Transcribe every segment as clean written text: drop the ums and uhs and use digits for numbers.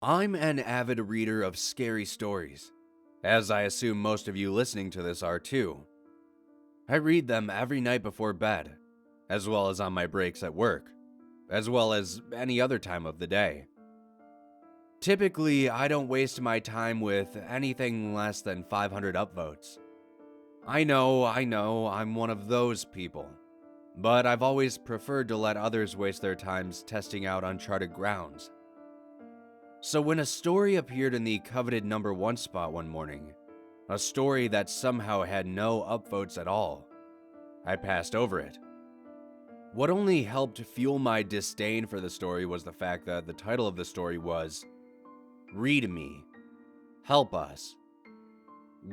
I'm an avid reader of scary stories, as I assume most of you listening to this are too. I read them every night before bed, as well as on my breaks at work, as well as any other time of the day. Typically, I don't waste my time with anything less than 500 upvotes. I know, I'm one of those people, but I've always preferred to let others waste their times testing out uncharted grounds. So when a story appeared in the coveted #1 spot one morning, a story that somehow had no upvotes at all, I passed over it. What only helped fuel my disdain for the story was the fact that the title of the story was Read Me, Help Us.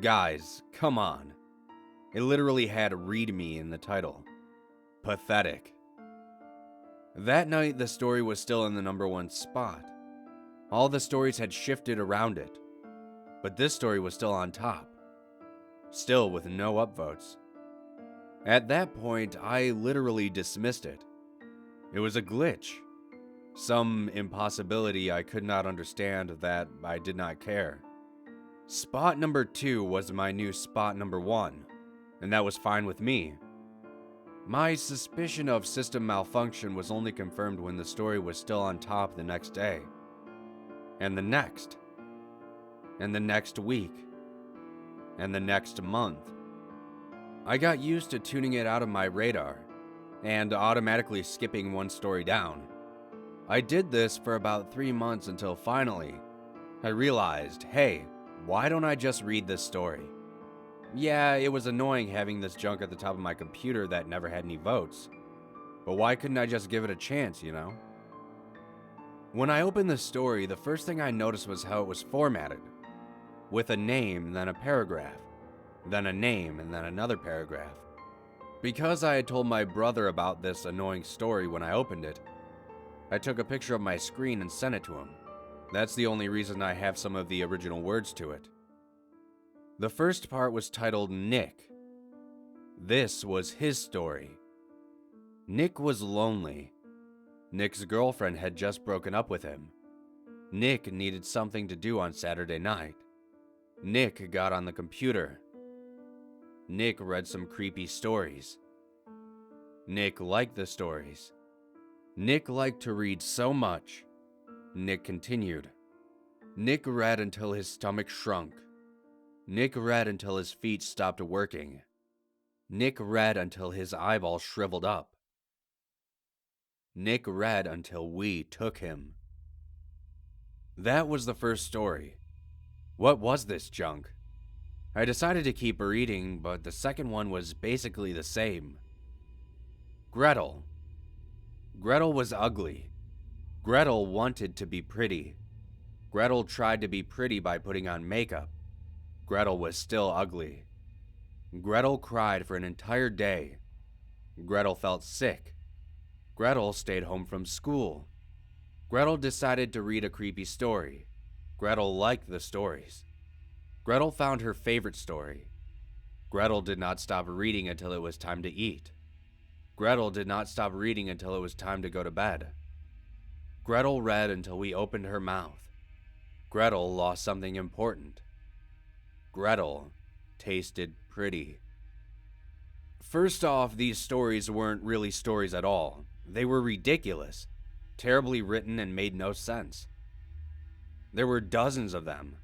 Guys, come on. It literally had Read Me in the title. Pathetic. That night, the story was still in the #1 spot. All the stories had shifted around it, but this story was still on top, still with no upvotes. At that point, I literally dismissed it. It was a glitch, some impossibility I could not understand that I did not care. Spot #2 was my new spot #1, and that was fine with me. My suspicion of system malfunction was only confirmed when the story was still on top the next day. And the next week, and the next month. I got used to tuning it out of my radar, and automatically skipping one story down. I did this for about 3 months until finally, I realized, hey, why don't I just read this story? Yeah, it was annoying having this junk at the top of my computer that never had any votes, but why couldn't I just give it a chance, you know? When I opened the story, the first thing I noticed was how it was formatted, with a name, then a paragraph, then a name, and then another paragraph. Because I had told my brother about this annoying story when I opened it, I took a picture of my screen and sent it to him. That's the only reason I have some of the original words to it. The first part was titled Nick. This was his story. Nick was lonely. Nick's girlfriend had just broken up with him. Nick needed something to do on Saturday night. Nick got on the computer. Nick read some creepy stories. Nick liked the stories. Nick liked to read so much. Nick continued. Nick read until his stomach shrunk. Nick read until his feet stopped working. Nick read until his eyeballs shriveled up. Nick read until we took him. That was the first story. What was this junk? I decided to keep reading, but the second one was basically the same. Gretel. Gretel was ugly. Gretel wanted to be pretty. Gretel tried to be pretty by putting on makeup. Gretel was still ugly. Gretel cried for an entire day. Gretel felt sick. Gretel stayed home from school. Gretel decided to read a creepy story. Gretel liked the stories. Gretel found her favorite story. Gretel did not stop reading until it was time to eat. Gretel did not stop reading until it was time to go to bed. Gretel read until we opened her mouth. Gretel lost something important. Gretel tasted pretty. First off, these stories weren't really stories at all. They were ridiculous, terribly written, and made no sense. There were dozens of them,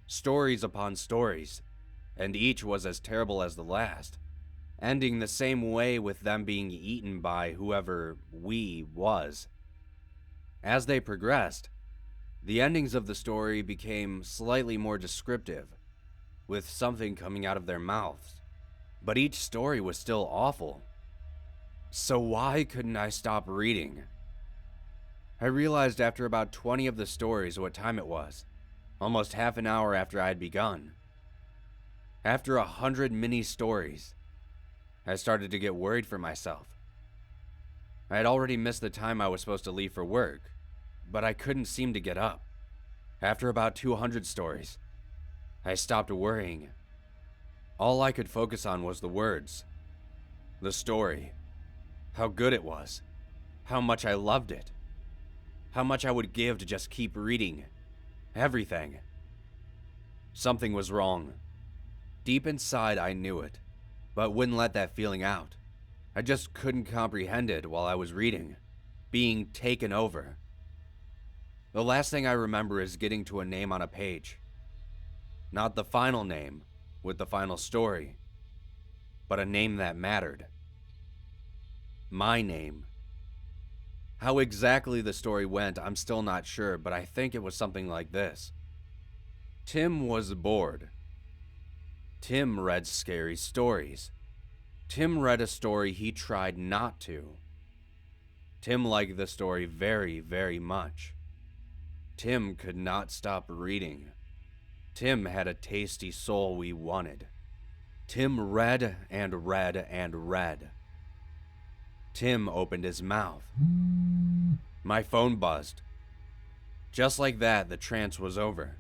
stories upon stories, and each was as terrible as the last, ending the same way with them being eaten by whoever we was. As they progressed, the endings of the story became slightly more descriptive, with something coming out of their mouths, but each story was still awful. So why couldn't I stop reading? I realized after about 20 of the stories what time it was, almost half an hour after I had begun. After 100 mini stories, I started to get worried for myself. I had already missed the time I was supposed to leave for work, but I couldn't seem to get up. After about 200 stories, I stopped worrying. All I could focus on was the words, the story, how good it was, how much I loved it, how much I would give to just keep reading. Everything. Something was wrong. Deep inside, I knew it, but wouldn't let that feeling out. I just couldn't comprehend it while I was reading, being taken over. The last thing I remember is getting to a name on a page. Not the final name with the final story, but a name that mattered. My name. How exactly the story went, I'm still not sure, but I think it was something like this. Tim was bored. Tim read scary stories. Tim read a story he tried not to. Tim liked the story very, very much. Tim could not stop reading. Tim had a tasty soul we wanted. Tim read and read and read. Tim opened his mouth. My phone buzzed. Just like that, the trance was over.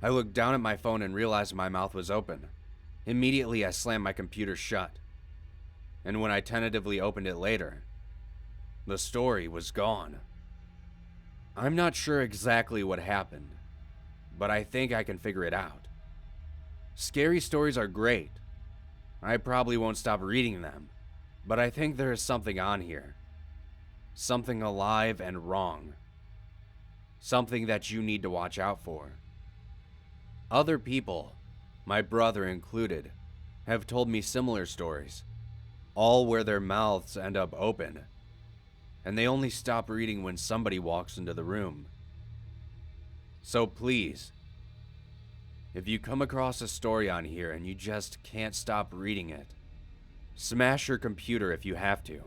I looked down at my phone and realized my mouth was open. Immediately, I slammed my computer shut. And when I tentatively opened it later, the story was gone. I'm not sure exactly what happened, but I think I can figure it out. Scary stories are great. I probably won't stop reading them, but I think there is something on here. Something alive and wrong. Something that you need to watch out for. Other people, my brother included, have told me similar stories, all where their mouths end up open, and they only stop reading when somebody walks into the room. So please, if you come across a story on here and you just can't stop reading it, smash your computer if you have to,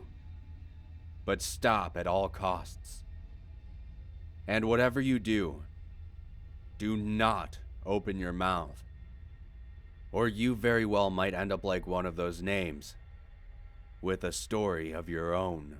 but stop at all costs. And whatever you do not open your mouth, or you very well might end up like one of those names, with a story of your own.